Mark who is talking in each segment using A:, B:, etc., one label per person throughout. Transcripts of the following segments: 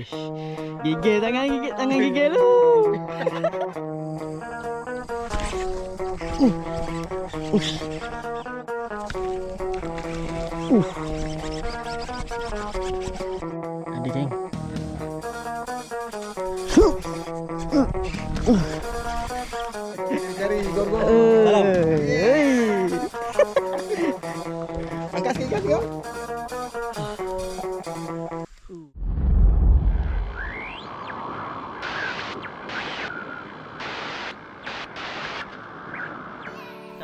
A: Uish. Gigil tangan gigil lu. Uish. Ada geng.
B: Cari gorgo. Angkat sikit kau.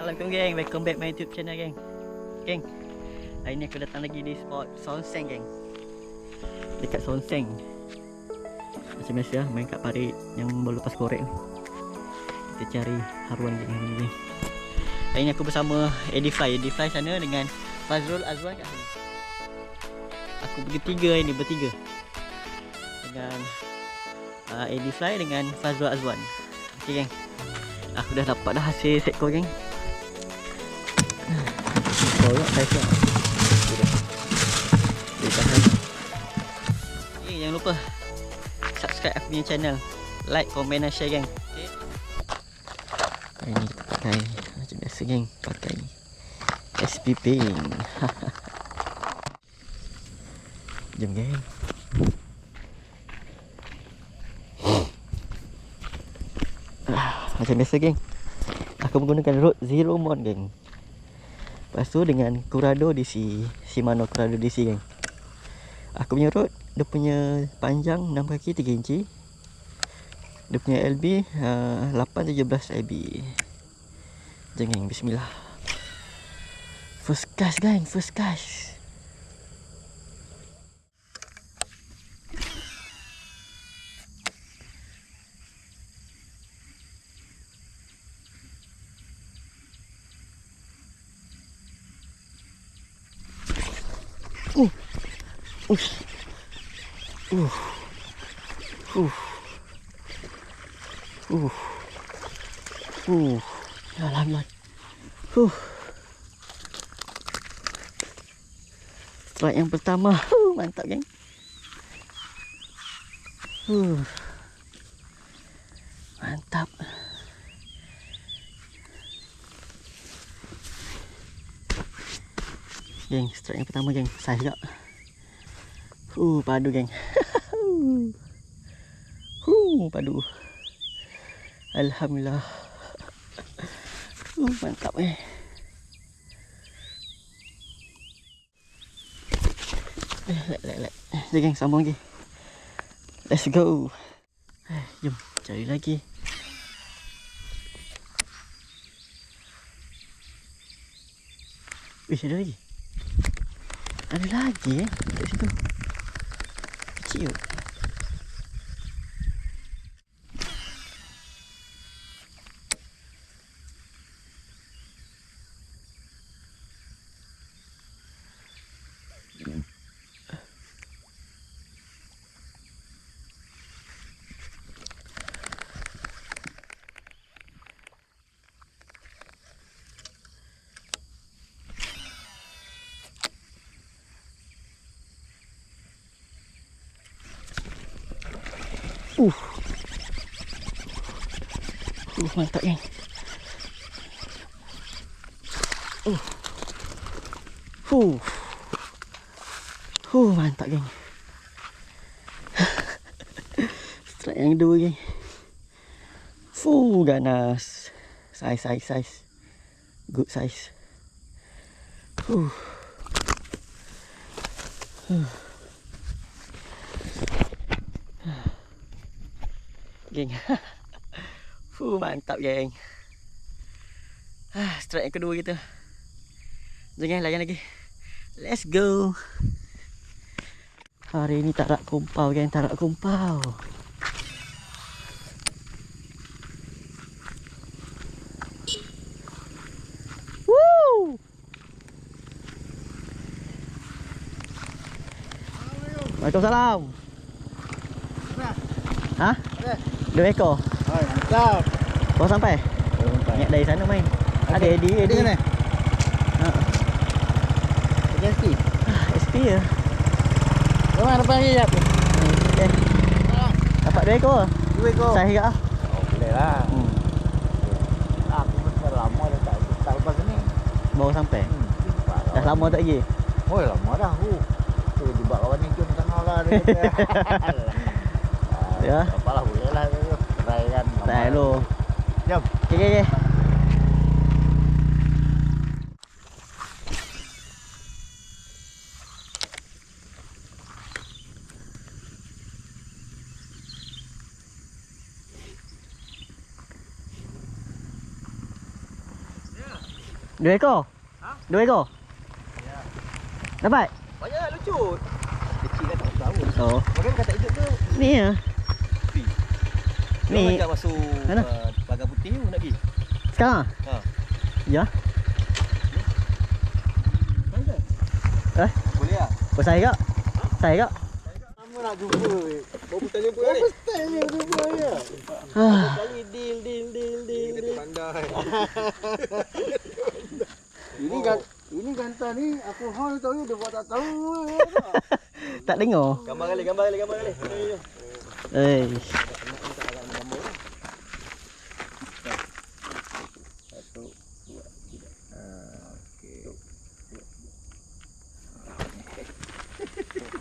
A: Assalamualaikum geng, welcome back my YouTube channel geng. Geng, hari ni aku datang lagi di spot Sonseng geng. Dekat Sonseng. Macam biasa main kat parit yang baru lepas korek ni. Kita cari haruan geng ni geng. Hari ni aku bersama Edifly sana dengan Fazrul Azwan kat sini. Aku bertiga hari ni, bertiga. Dengan Edifly dengan Fazrul Azwan. Okey geng. Aku dah dapat dah hasil sekor geng. Tolak saya siap. Okay, jangan lupa subscribe aku punya channel, like, komen dan share geng. Okay. Hari ni kita pakai macam biasa geng, pakai SP Pink. Jom geng. Macam biasa geng, aku menggunakan Rode Zero Mod geng. Lepas tu dengan Curado DC, Shimano Curado DC geng. Aku punya Rode, dia punya panjang 6 kaki 3 inci. Dia punya LB 817 LB. Jom geng, bismillah. First cast geng, first cast. Alhamdulillah. Strike yang pertama. Mantap geng. Mantap. Geng, strike yang pertama geng. Saiz juga. Padu geng. Padu. Alhamdulillah. Mantap Lek. Jom geng, sambung lagi. Let's go. Jom cari lagi. Ada lagi. Ada lagi kat situ. Kecil. Mantap geng. Mantap geng. Strike yang kedua geng. Ganas. Size. Good size. Geng. Mantap geng. Strike yang kedua kita. Jom geng, layan lagi. Let's go. Hari ni tak rak kumpau geng, tak rak kumpau. Woo! Waalaikumsalam. Hah? 2 ekor.
B: Mantap.
A: Kau sampai? Ingat dari sana main. Ada Eddie
B: mana? SP.
A: SP ya.
B: Kau mana panggil apa?
A: Okay. dapat 2 ekor.
B: 2 ekor.
A: Saiz juga ah.
B: Oh, boleh lah. Aku pun lama dah tak lepas ni.
A: Baru sampai. Dah
B: Dah
A: lama tak pergi?
B: Oh, lama dah aku. Tu jumpa kawan ni jom tengah lah dia kata.
A: Ya.
B: Apalah boleh lah tu. Try kan.
A: Tak dulu.
B: Jom.
A: Okey. Dua ekor?
B: Ha?
A: 2 ekor?
B: Ya.
A: Dapat?
B: Banyak lucu. Kecil kan tak tahu.
A: Oh.
B: Bagaimana kata hidup tu?
A: Ni ya.
B: Ni
A: Ni
B: ajak masuk
A: mana?
B: Pagar Putih tu nak pergi.
A: sekarang?
B: Ha.
A: Ya.
B: Mana? Boleh ah.
A: Kau saiz tak? Saiz tak?
B: Lama nak jumpa. Baru first time jumpa ni. First time jumpa ya. Kali deal. Kita pandai. Ini ganta ni aku haul tahu dia buat tak tahu.
A: Tak dengar.
B: Gambar kali.
A: Eh.
B: Satu, dua, tiga. Okey.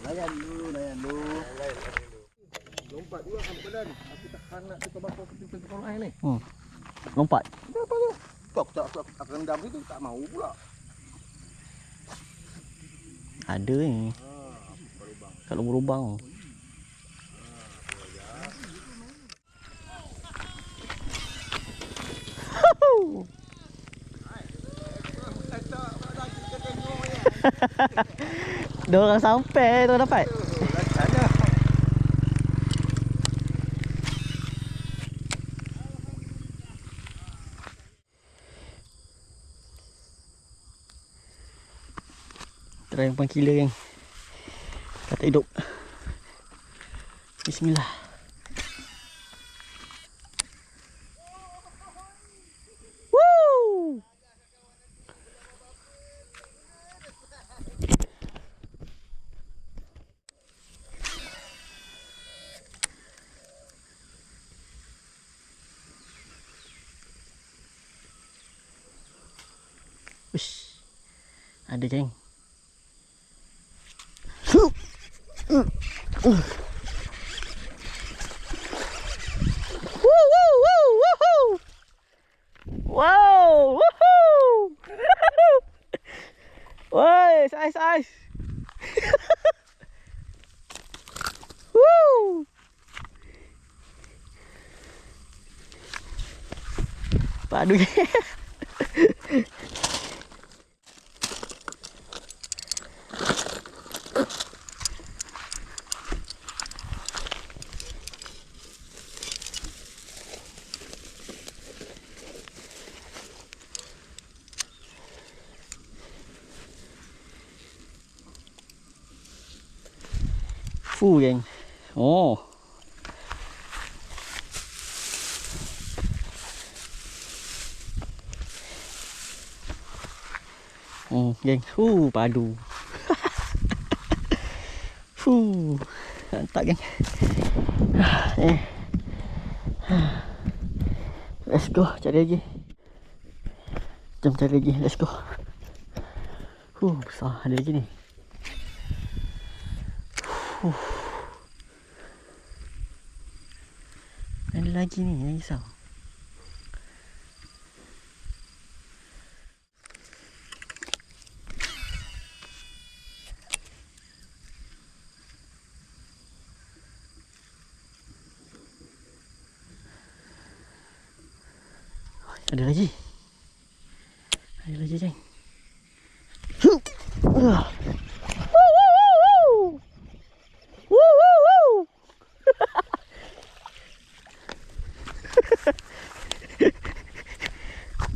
B: Layan dulu. Lompat dulu sampai badan. Aku tahan nak tukar bakar ke pintu lain ni.
A: Lompat.
B: Apa tu? Aku tak rendam itu tak mau pula.
A: Ada ni. Kalau berubang. Dua orang sampai tu dapat. Try yang killer geng. Kata hidup. Bismillah. Woo! Ush. Ada geng. Wow! Woohoo! Woi, saiz. Woo! Padu. Geng. Oh. Geng. Padu. Mantap geng. Let's go, cari lagi. Jom cari lagi, let's go. Besar ada lagi ni. Ada lagi ni, yang risau. Ada lagi. Ada lagi geng.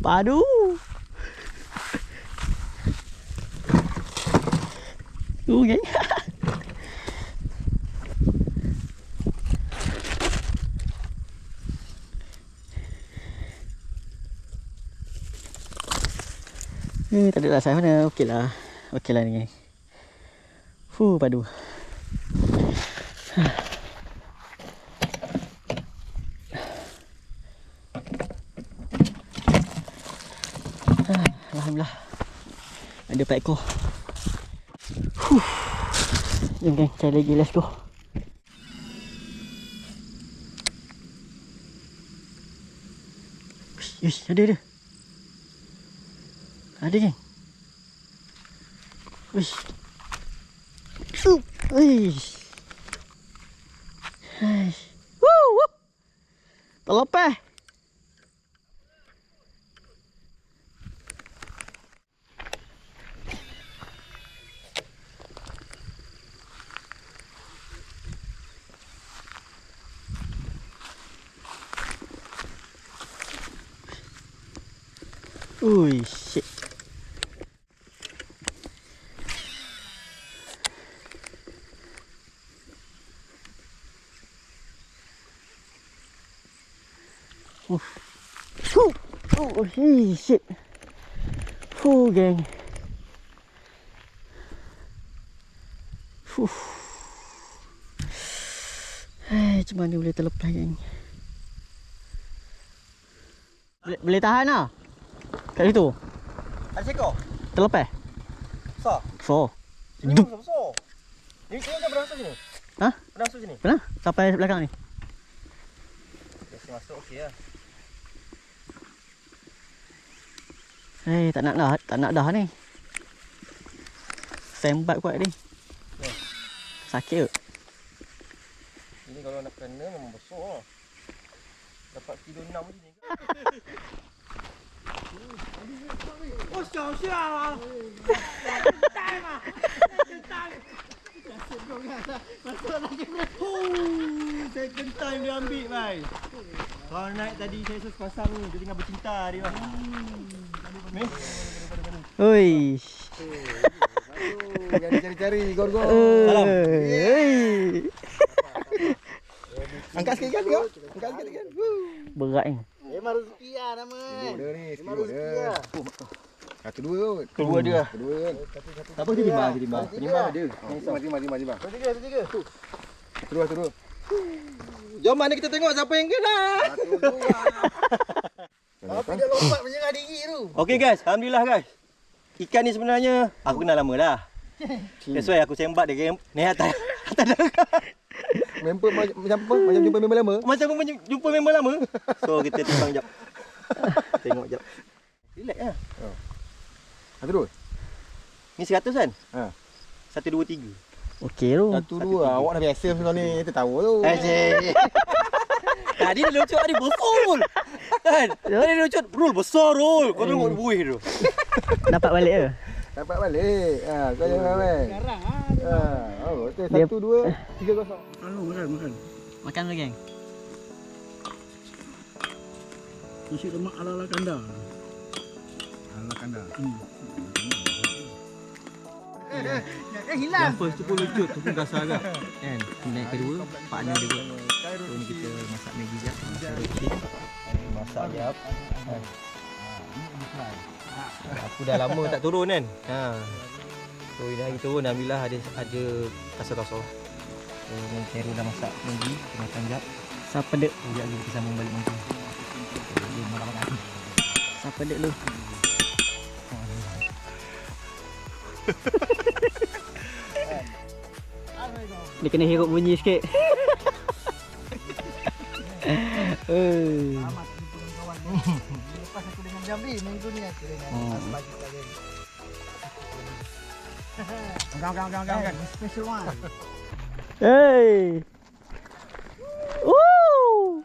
A: Padu. Geng. Tak ada rasa mana. Okey lah ni. Padu. Ada 4 ekor. Jom geng, cari lagi, let's go. Ish, ada. Ada geng. Wish. Wish. Woo! Terlepas. Ui, shit. Shit. Gang. Macam mana boleh terlepas gang? Boleh tahan lah. Kat situ.
B: Ada seekor?
A: Terlepas.
B: Besar?
A: So.
B: Ini besar. Ini tengok pernah masuk sini?
A: Ha?
B: Pernah masuk sini?
A: Pernah? Sampai belakang ni.
B: Biasa masuk okey lah.
A: Tak nak dah ni. Sembat kuat ni. Sakit ke?
B: Ini kalau nak kena memang besar lah. Dapat kilo 6 macam ni. Oh, siap. Second time dia ambil, bhai. Kalau naik tadi saya pasang ni, dia tengah bercinta dia. Ni.
A: Oi.
B: Jangan cari-cari, gor-gor.
A: Salam.
B: Angkat sikit kan, tengok. Angkat sikit kan.
A: Berat ni.
C: Memang rezeki lah nama.
B: Dia ni,
C: Memang rezeki lah.
B: Satu dua kot.
C: Kedua dia.
B: Kedua kan.
C: Tak apa timbang.
B: Timbang ada. Timbang.
C: Tiga.
B: Terus. Jom mana kita tengok siapa yang kena.
C: Tapi dia lompat menyerah diri tu.
B: Okey guys, alhamdulillah guys. Ikan ni sebenarnya aku kenal lama dah. That's why aku sembat dia naik atas darat. Member macam apa? Macam jumpa member lama? Macam jumpa member lama. So kita timbang jap. Tengok jap. Relax lah. Satu dua. Ni 100 kan? Ha. 1 2 3.
A: Okey tu.
B: 1 2. Awak dah biasa macam ni, kita tahu tu. Tadi dia lucuk tadi besar rul. Kan? Tadi dia lucuk rul besar rul. Kau tengok buih tu.
A: Dapat balik ke?
B: Dapat balik. Ha, kau jangan main.
C: Sekarang
B: okey 1 2 3 kosong.
C: Makan.
A: Makan lagi geng.
C: Isi lemak ala-ala kandar. Hilang.
B: Yang first tu pun lucut, tu pun kasar agak. Kan? Yang kedua, partner dia buat. So ni kita masak Maggi jap. Masak jap. Aku dah lama tak turun kan. Ha. So ini hari turun alhamdulillah ada kasar-kasar. So ni Khairul dah masak Maggi, kita makan jap.
A: Siapa dek?
B: Sekejap lagi kita sambung balik Maggi.
A: Siapa dek lu? Dia kena hirup bunyi sikit.
C: Selamat dengan kawan. Lepas aku dengan Jambi minggu ni aku dengan pagi tadi. Gang. Special one.
A: Hey. Woo!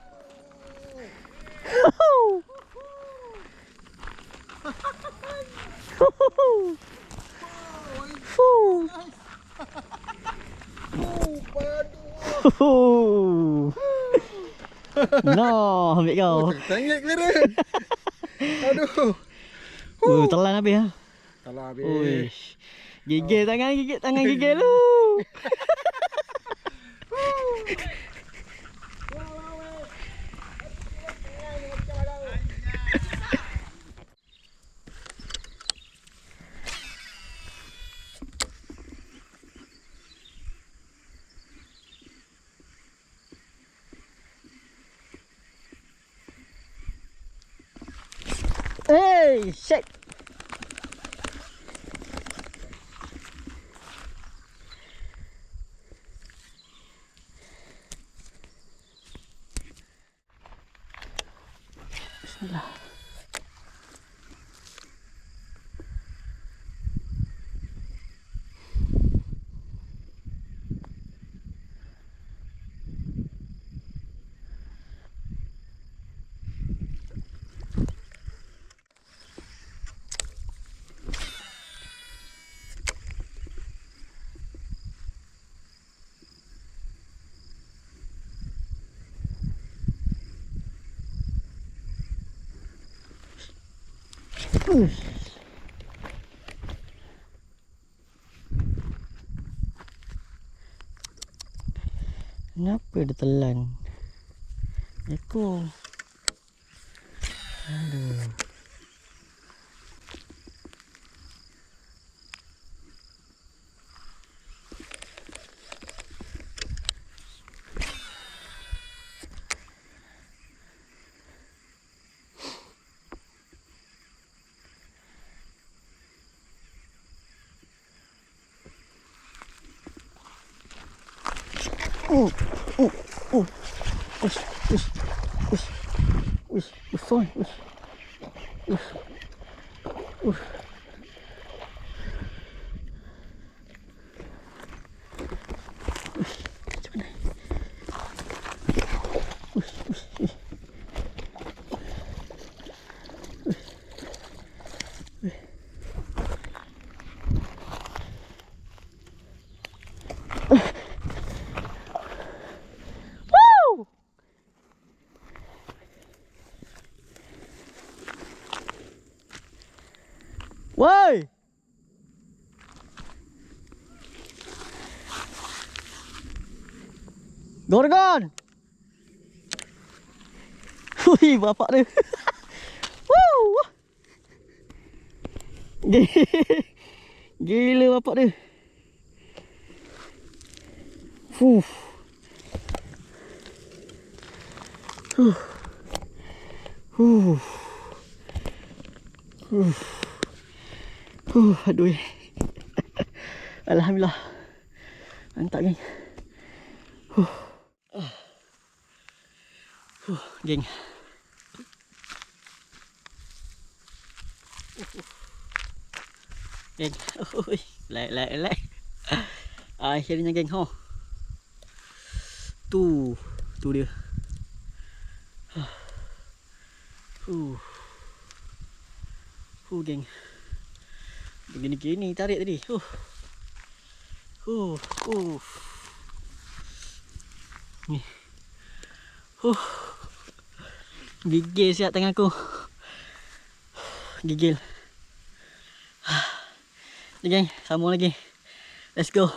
A: No, ambil kau.
B: Tengok clear. Aduh.
A: Telan habis ah.
B: Kalau habis.
A: Uish. Gigil tangan gigil lu. Hey, shit. Alah. Kenapa dia telan ekor? Aduh. Besar. Woi! Gorgon! Hui, bapak dia. Woo! Gila bapak dia. Fuh. Aduh. Alhamdulillah. Mantap geng. Geng. Geng. Lek. Akhirnya geng. Tu dia. Geng. Begini-gini tarik tadi. Ni. Gigil siap tangan aku. Gigil. Ni geng, sambung lagi. Let's go.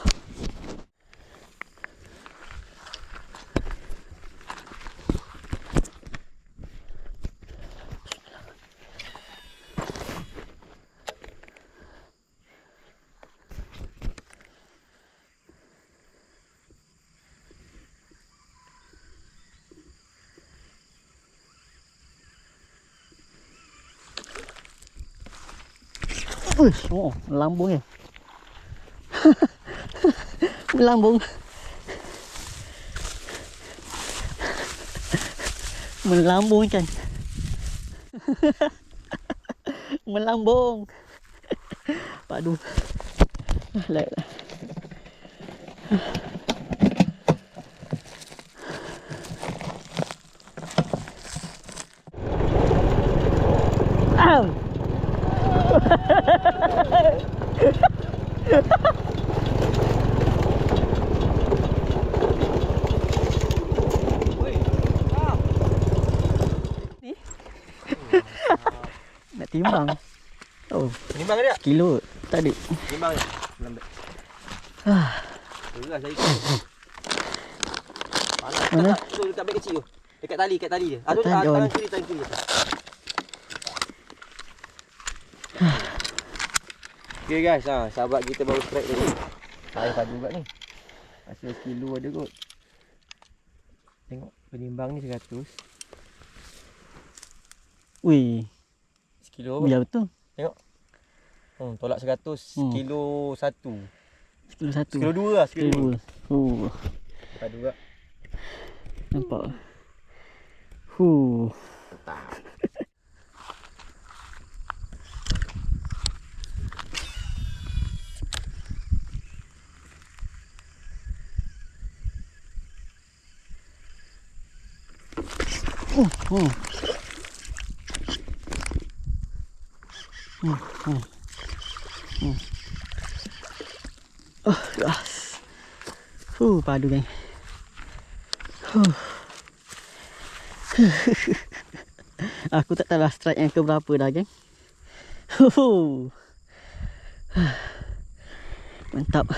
A: Oh, melambung ya. Melambung. Melambung kan. Melambung. Padu. Lek. Au. Nak timbang. Oh,
B: Timbang dia?
A: kilo tadi.
B: Timbang dia. Lambat. Berat saya. Panas.
A: Mana?
B: Tu dekat beg kecil tu. Dekat tali dia.
A: Tali, oh,
B: Tangan
A: ni.
B: kiri atas. Okay guys, sahabat kita baru strike tadi. Saya padu juga ni. Masih kilo ada kot. Tengok penimbang ni 100.
A: Wih,
B: Sekilo apa?
A: biar betul.
B: Tengok. Tolak 100, kilo 1.
A: Sekilo 1.
B: Kilo 2 lah, kilo 2.
A: 2.
B: Padu juga.
A: Nampak.
B: Tak.
A: Oh, gas. Padu geng. Aku tak tahu lah strike yang keberapa dah geng. Mantap.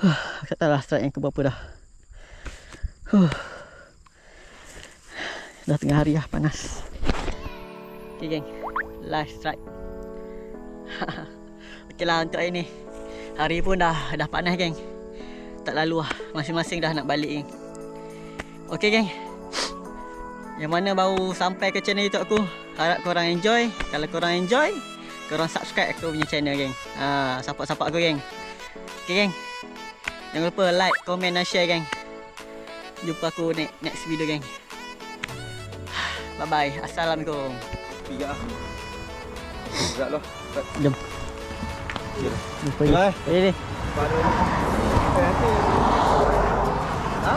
A: Aku tak tahu lah strike yang keberapa dah. Dah tengah hari lah, panas. Okay geng, last strike. Okay lah untuk hari ni. Hari pun dah panas geng. Tak lalu lah, masing-masing dah nak balik geng. Okay geng, yang mana baru sampai ke channel YouTube aku, harap korang enjoy. Kalau korang enjoy, korang subscribe aku punya channel geng. Support aku geng. Okay geng, jangan lupa like, komen dan share geng. Jumpa aku next video geng. Bye bye. Assalamualaikum.
B: Tiga lah. Berat lah.
A: Jom. Jumpa lagi.
B: Bye.
A: Ini.
B: Baru. Ha?